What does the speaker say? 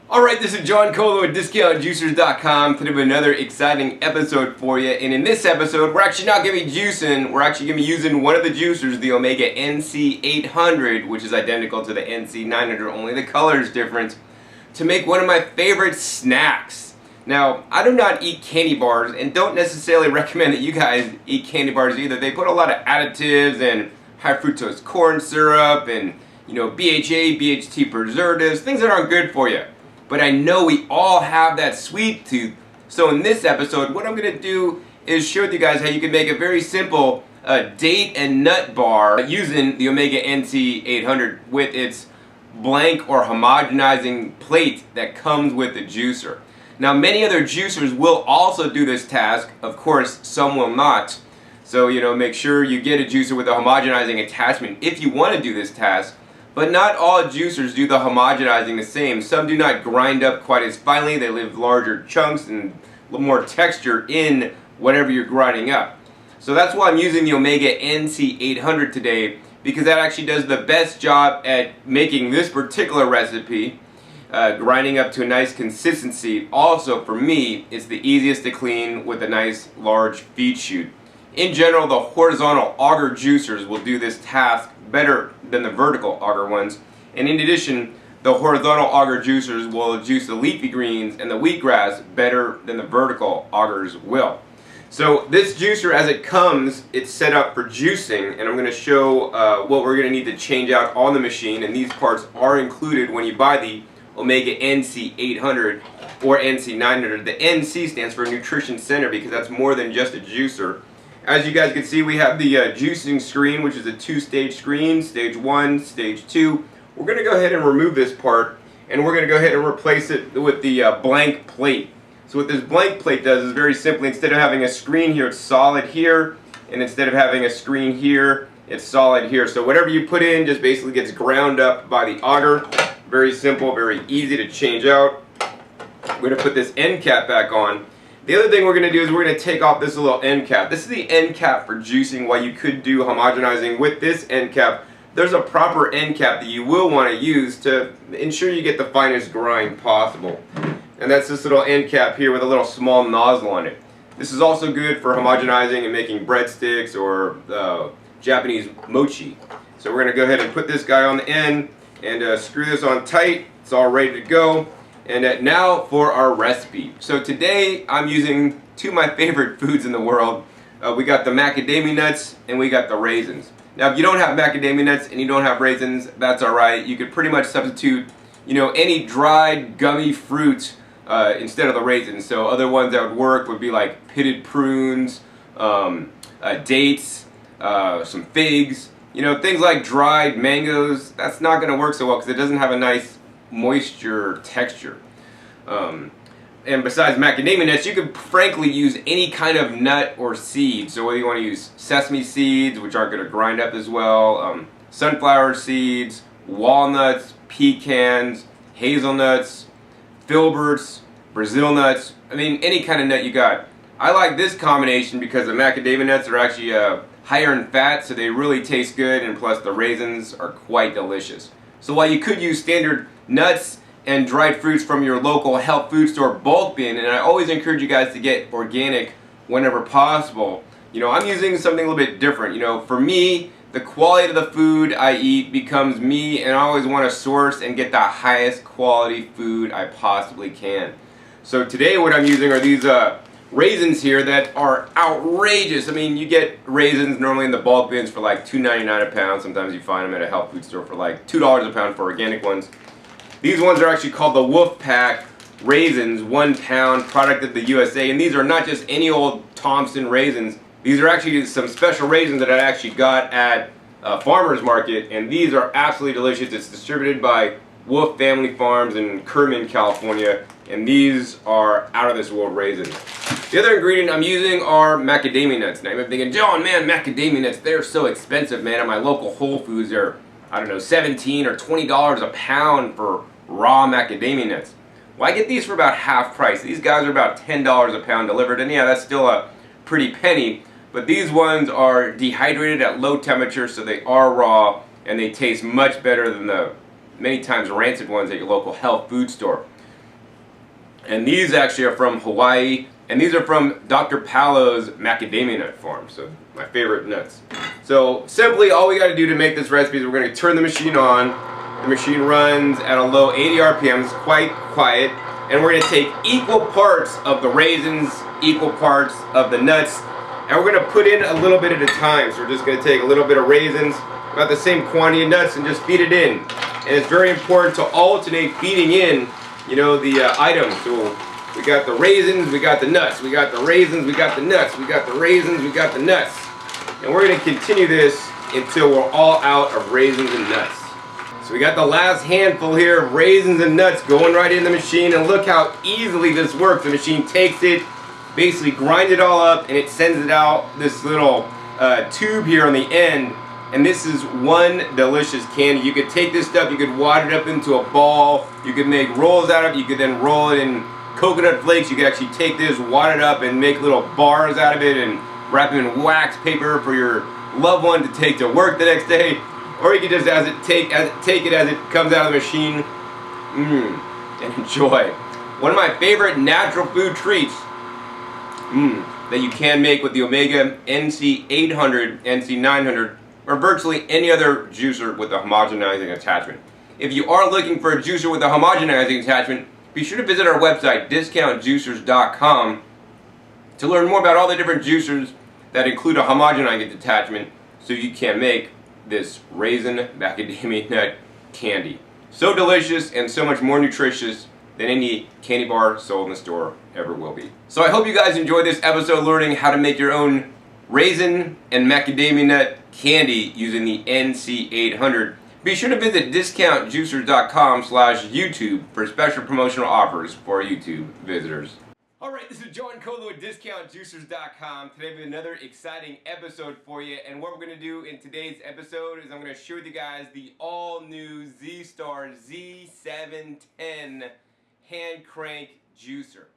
Alright, this is John Colo at DiscountJuicers.com. Today we have another exciting episode for you. And in this episode, we're actually not going to be juicing. We're actually going to be using one of the juicers, the Omega NC800, which is identical to the NC900, only the color is different, to make one of my favorite snacks. Now, I do not eat candy bars and don't necessarily recommend that you guys eat candy bars either. They put a lot of additives and high fructose corn syrup and, BHA, BHT preservatives, things that aren't good for you. But I know we all have that sweet tooth. So in this episode, what I'm going to do is show you guys how you can make a very simple date and nut bar using the Omega NC800 with its blank or homogenizing plate that comes with the juicer. Now, many other juicers will also do this task. Of course, some will not. So, make sure you get a juicer with a homogenizing attachment if you want to do this task. But not all juicers do the homogenizing the same. Some do not grind up quite as finely. They leave larger chunks and a little more texture in whatever you're grinding up. So that's why I'm using the Omega NC800 today, because that actually does the best job at making this particular recipe, grinding up to a nice consistency. Also, for me, it's the easiest to clean with a nice large feed chute. In general, the horizontal auger juicers will do this task better than the vertical auger ones. And in addition, the horizontal auger juicers will juice the leafy greens and the wheatgrass better than the vertical augers will. So this juicer, as it comes, it's set up for juicing, and I'm going to show what we're going to need to change out on the machine, and these parts are included when you buy the Omega NC800 or NC900. The NC stands for Nutrition Center because that's more than just a juicer. As you guys can see, we have the juicing screen, which is a two-stage screen, stage 1, stage 2. We're going to go ahead and remove this part, and we're going to go ahead and replace it with the blank plate. So what this blank plate does is very simply, instead of having a screen here, it's solid here, and instead of having a screen here, it's solid here. So whatever you put in just basically gets ground up by the auger. Very simple, very easy to change out. We're going to put this end cap back on. The other thing we're going to do is we're going to take off this little end cap. This is the end cap for juicing. While you could do homogenizing with this end cap, there's a proper end cap that you will want to use to ensure you get the finest grind possible. And that's this little end cap here with a little small nozzle on it. This is also good for homogenizing and making breadsticks or Japanese mochi. So we're going to go ahead and put this guy on the end and screw this on tight. It's all ready to go. And now for our recipe. So today I'm using two of my favorite foods in the world. We got the macadamia nuts and we got the raisins. Now if you don't have macadamia nuts and you don't have raisins, that's alright. You could pretty much substitute, any dried gummy fruit instead of the raisins. So other ones that would work would be like pitted prunes, dates, some figs, things like dried mangoes. That's not going to work so well because it doesn't have a nice moisture texture. And besides macadamia nuts, you could frankly use any kind of nut or seed. So whether you want to use sesame seeds, which aren't going to grind up as well, sunflower seeds, walnuts, pecans, hazelnuts, filberts, Brazil nuts, any kind of nut you got. I like this combination because the macadamia nuts are actually higher in fat, so they really taste good, and plus the raisins are quite delicious. So while you could use standard nuts and dried fruits from your local health food store bulk bin, and I always encourage you guys to get organic whenever possible, I'm using something a little bit different. For me, the quality of the food I eat becomes me, and I always want to source and get the highest quality food I possibly can. So today what I'm using are these raisins here that are outrageous. You get raisins normally in the bulk bins for like $2.99 a pound. Sometimes you find them at a health food store for like $2 a pound for organic ones. These ones are actually called the Wolf Pack raisins, 1 pound, product of the USA. And these are not just any old Thompson raisins. These are actually some special raisins that I actually got at a farmer's market. And these are absolutely delicious. It's distributed by Wolf Family Farms in Kerman, California. And these are out of this world raisins. The other ingredient I'm using are macadamia nuts. Now you're thinking, John, man, macadamia nuts, they're so expensive, man. At my local Whole Foods, they're, $17 or $20 a pound for raw macadamia nuts. Well, I get these for about half price. These guys are about $10 a pound delivered, and yeah, that's still a pretty penny. But these ones are dehydrated at low temperature, so they are raw, and they taste much better than the many times rancid ones at your local health food store. And these actually are from Hawaii, and these are from Dr. Palo's macadamia nut farm, so my favorite nuts. So simply all we got to do to make this recipe is we're going to turn the machine on. The machine runs at a low 80 RPMs, quite quiet, and we're going to take equal parts of the raisins, equal parts of the nuts, and we're going to put in a little bit at a time. So we're just going to take a little bit of raisins, about the same quantity of nuts, and just feed it in. And it's very important to alternate feeding in, you know, the items. So we got the raisins, we got the nuts, we got the raisins, we got the nuts, we got the raisins, we got the nuts. And we're going to continue this until we're all out of raisins and nuts. So we got the last handful here of raisins and nuts going right in the machine, and look how easily this works. The machine takes it, basically grinds it all up, and it sends it out this little tube here on the end. And this is one delicious candy. You could take this stuff, you could wad it up into a ball, you could make rolls out of it, you could then roll it in coconut flakes. You could actually take this, wad it up, and make little bars out of it and wrap them in wax paper for your loved one to take to work the next day. Or you could just take it as it comes out of the machine and enjoy. One of my favorite natural food treats that you can make with the Omega NC800, NC900, or virtually any other juicer with a homogenizing attachment. If you are looking for a juicer with a homogenizing attachment, be sure to visit our website, discountjuicers.com, to learn more about all the different juicers that include a homogenizing attachment so you can make this raisin macadamia nut candy. So delicious and so much more nutritious than any candy bar sold in the store ever will be. So I hope you guys enjoyed this episode learning how to make your own raisin and macadamia nut candy using the NC800. Be sure to visit discountjuicers.com/YouTube for special promotional offers for YouTube visitors. Alright, this is John Colo at discountjuicers.com. Today we have another exciting episode for you, and what we're going to do in today's episode is I'm going to share with you guys the all-new Z-Star Z710 hand crank juicer.